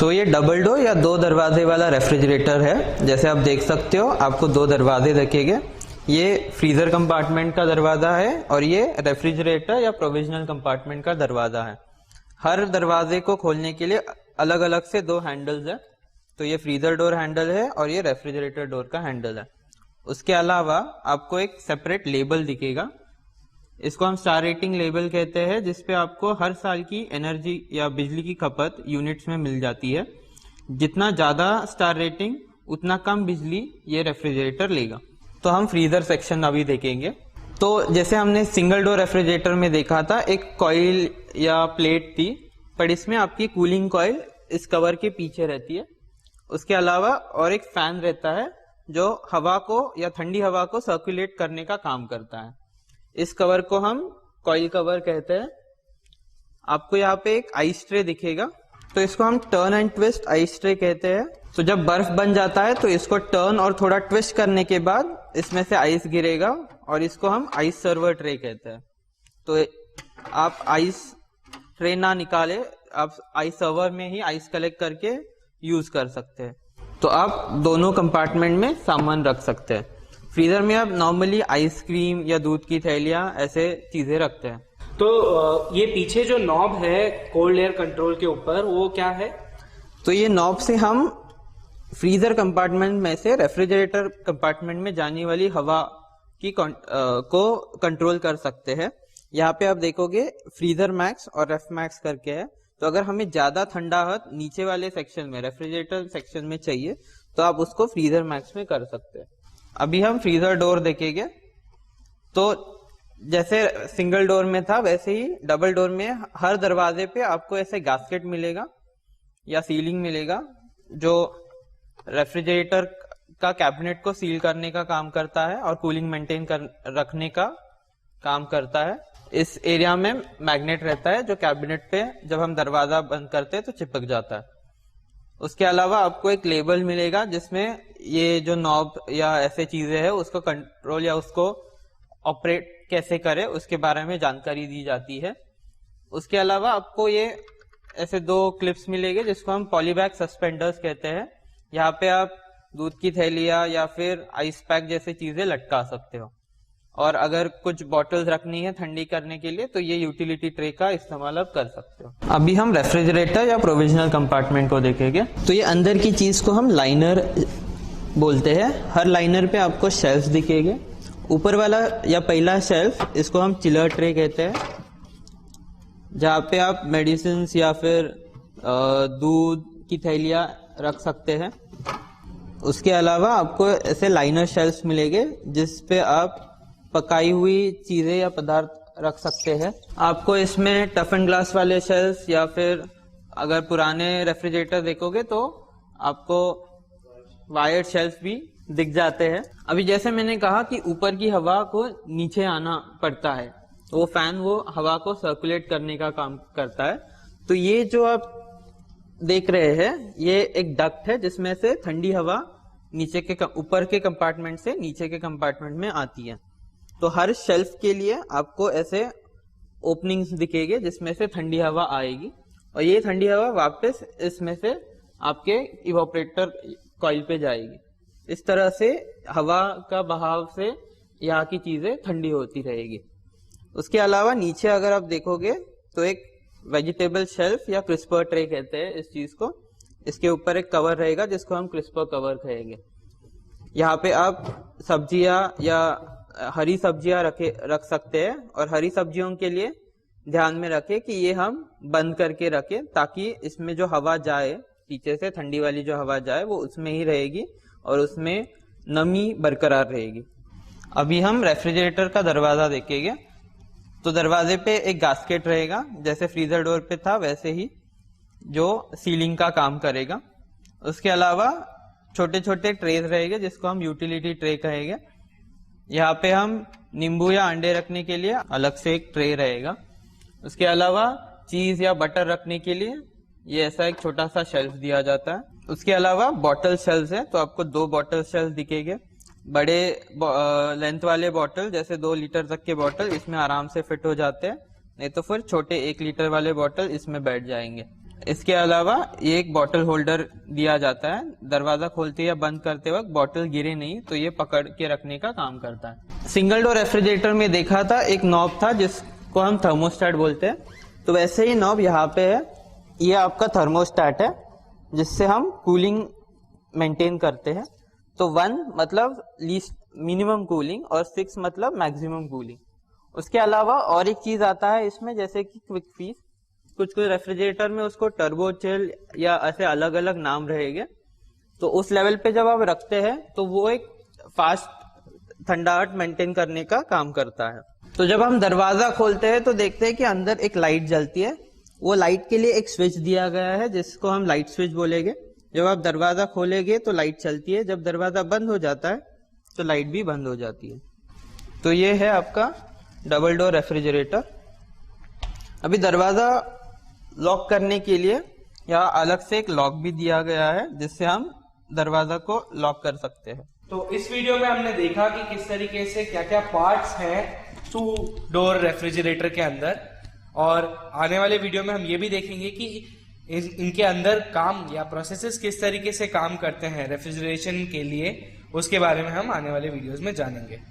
सो ये double door या 2 दरवाजे वाला रेफ्रिजरेटर है। जैसे आप देख सकते हो आपको 2 दरवाजे दिखेंगे। ये फ्रीजर कंपार्टमेंट का दरवाजा है और ये रेफ्रिजरेटर या प्रोविजनल कंपार्टमेंट का दरवाजा है। हर दरवाजे को खोलने के लिए अलग अलग से 2 हैंडल्स है। तो ये फ्रीजर डोर हैंडल है और ये रेफ्रिजरेटर डोर का हैंडल है। उसके अलावा आपको एक सेपरेट लेबल दिखेगा, इसको हम स्टार रेटिंग लेबल कहते हैं, जिसपे आपको हर साल की एनर्जी या बिजली की खपत यूनिट्स में मिल जाती है। जितना ज्यादा स्टार रेटिंग उतना कम बिजली ये रेफ्रिजरेटर लेगा। तो हम फ्रीजर सेक्शन अभी देखेंगे। तो जैसे हमने सिंगल डोर रेफ्रिजरेटर में देखा था, एक कॉइल या प्लेट थी, पर इसमें आपकी कूलिंग कॉइल इस कवर के पीछे रहती है। उसके अलावा और एक फैन रहता है जो हवा को या ठंडी हवा को सर्कुलेट करने का काम करता है। इस कवर को हम कॉइल कवर कहते हैं। आपको यहाँ पे एक आइस ट्रे दिखेगा, तो इसको हम turn and twist ice tray कहते हैं। तो जब बर्फ बन जाता है तो इसको टर्न और थोड़ा ट्विस्ट करने के बाद इसमें से आइस गिरेगा और इसको हम आइस सर्वर ट्रे कहते हैं। तो आप आइस ट्रे ना निकाले, आप आइस सर्वर में ही आइस कलेक्ट करके यूज कर सकते हैं। तो आप दोनों कंपार्टमेंट में सामान रख सकते हैं। फ्रीजर में आप नॉर्मली आइसक्रीम या दूध की थैलियां ऐसे चीजें रखते हैं। तो ये पीछे जो नॉब है कोल्ड एयर कंट्रोल के ऊपर, वो क्या है? तो ये नॉब से हम फ्रीजर कंपार्टमेंट में से रेफ्रिजरेटर कंपार्टमेंट में जाने वाली हवा की को कंट्रोल कर सकते हैं। यहाँ पे आप देखोगे फ्रीजर मैक्स और रेफ मैक्स करके है। तो अगर हमें ज्यादा ठंडा हद नीचे वाले सेक्शन में रेफ्रिजरेटर सेक्शन में चाहिए तो आप उसको फ्रीजर मैक्स में कर सकते हैं। अभी हम फ्रीजर डोर देखेंगे। तो जैसे सिंगल डोर में था वैसे ही डबल डोर में हर दरवाजे पे आपको ऐसे गास्केट मिलेगा या सीलिंग मिलेगा जो रेफ्रिजरेटर का कैबिनेट को सील करने का काम करता है और कूलिंग मेंटेन रखने का काम करता है। इस एरिया में मैग्नेट रहता है जो कैबिनेट पे जब हम दरवाजा बंद करते हैं तो चिपक जाता है। उसके अलावा आपको एक लेबल मिलेगा जिसमें ये जो नॉब या ऐसे चीजें हैं उसको कंट्रोल या उसको ऑपरेट कैसे करे उसके बारे में जानकारी दी जाती है। उसके अलावा आपको ये ऐसे 2 क्लिप्स मिलेंगे जिसको हम पॉलीबैग सस्पेंडर्स कहते हैं। यहाँ पे आप दूध की थैलियां या फिर आइस पैक जैसी चीजें लटका सकते हो। और अगर कुछ बॉटल्स रखनी है ठंडी करने के लिए तो ये यूटिलिटी ट्रे का इस्तेमाल आप कर सकते हो। अभी हम रेफ्रिजरेटर या प्रोविजनल कंपार्टमेंट को देखेंगे। तो ये अंदर की चीज को हम लाइनर बोलते हैं। हर लाइनर पे आपको शेल्फ दिखेंगे। ऊपर वाला या पहला शेल्फ इसको हम चिलर ट्रे कहते हैं, जहाँ पे आप मेडिसिन या फिर दूध की थैलियां रख सकते हैं। उसके अलावा आपको ऐसे लाइनर शेल्फ मिलेंगे जिसपे आप पकाई हुई चीजें या पदार्थ रख सकते हैं। आपको इसमें टफ एंड ग्लास वाले शेल्फ या फिर अगर पुराने रेफ्रिजरेटर देखोगे तो आपको वायर्ड शेल्फ भी दिख जाते हैं। अभी जैसे मैंने कहा कि ऊपर की हवा को नीचे आना पड़ता है, वो फैन वो हवा को सर्कुलेट करने का काम करता है। तो ये जो आप देख रहे हैं ये एक डक्ट है जिसमें से ठंडी हवा नीचे के ऊपर के कंपार्टमेंट से नीचे के कंपार्टमेंट में आती है। तो हर शेल्फ के लिए आपको ऐसे ओपनिंग्स दिखेंगे जिसमें से ठंडी हवा आएगी और ये ठंडी हवा वापस इसमें से आपके इवोपरेटर कॉइल पे जाएगी। इस तरह से हवा का बहाव से यहाँ की चीजें ठंडी होती रहेगी। उसके अलावा नीचे अगर आप देखोगे तो एक वेजिटेबल शेल्फ या क्रिस्पर ट्रे कहते हैं इस चीज को। इसके ऊपर एक कवर रहेगा जिसको हम क्रिस्पर कवर कहेंगे। यहाँ पे आप सब्जियां या हरी सब्जियां रख सकते हैं और हरी सब्जियों के लिए ध्यान में रखें कि ये हम बंद करके रखें ताकि इसमें जो हवा जाए पीछे से ठंडी वाली जो हवा जाए वो उसमें ही रहेगी और उसमें नमी बरकरार रहेगी। अभी हम रेफ्रिजरेटर का दरवाजा देखेंगे। तो दरवाजे पे एक गास्केट रहेगा जैसे फ्रीजर डोर पे था वैसे ही, जो सीलिंग का काम करेगा। उसके अलावा छोटे छोटे ट्रेज रहेंगे जिसको हम यूटिलिटी ट्रे कहेंगे। यहाँ पे हम नींबू या अंडे रखने के लिए अलग से एक ट्रे रहेगा। उसके अलावा चीज या बटर रखने के लिए ये ऐसा एक छोटा सा शेल्फ दिया जाता है। उसके अलावा बॉटल शेल्फ है, तो आपको 2 बॉटल शेल्फ दिखेंगे। बड़े लेंथ वाले बॉटल जैसे 2 लीटर तक के बॉटल इसमें आराम से फिट हो जाते हैं, नहीं तो फिर छोटे 1 लीटर वाले बॉटल इसमें बैठ जाएंगे। इसके अलावा ये एक बॉटल होल्डर दिया जाता है, दरवाजा खोलते या बंद करते वक्त बॉटल गिरे नहीं तो ये पकड़ के रखने का काम करता है। सिंगल डोर रेफ्रिजरेटर में देखा था एक नॉब था जिसको हम थर्मोस्टेट बोलते हैं, तो वैसे ही नॉब यहाँ पे है, ये आपका थर्मोस्टेट है जिससे हम कूलिंग मेंटेन करते हैं। तो 1 मतलब लीस्ट मिनिमम कूलिंग और 6 मतलब मैक्सिमम कूलिंग। उसके अलावा और एक चीज आता है इसमें जैसे कि क्विक फ्रीज, कुछ रेफ्रिजरेटर में उसको टर्बो चिल या ऐसे अलग अलग नाम रहेंगे, तो उस लेवल पे जब आप रखते हैं तो वो एक फास्ट ठंडाहट मेंटेन करने का काम करता है। तो जब हम दरवाजा खोलते हैं तो देखते हैं कि अंदर एक लाइट जलती है, वो लाइट के लिए एक स्विच दिया गया है जिसको हम लाइट स्विच बोलेंगे। जब आप दरवाजा खोलेंगे तो लाइट चलती है, जब दरवाजा बंद हो जाता है तो लाइट भी बंद हो जाती है। तो ये है आपका डबल डोर रेफ्रिजरेटर। अभी दरवाजा लॉक करने के लिए यहाँ अलग से एक लॉक भी दिया गया है जिससे हम दरवाजा को लॉक कर सकते हैं। तो इस वीडियो में हमने देखा कि किस तरीके से क्या क्या पार्ट्स हैं 2 डोर रेफ्रिजरेटर के अंदर, और आने वाले वीडियो में हम ये भी देखेंगे कि इनके अंदर काम या प्रोसेसेस किस तरीके से काम करते हैं रेफ्रिजरेशन के लिए, उसके बारे में हम आने वाले वीडियोस में जानेंगे।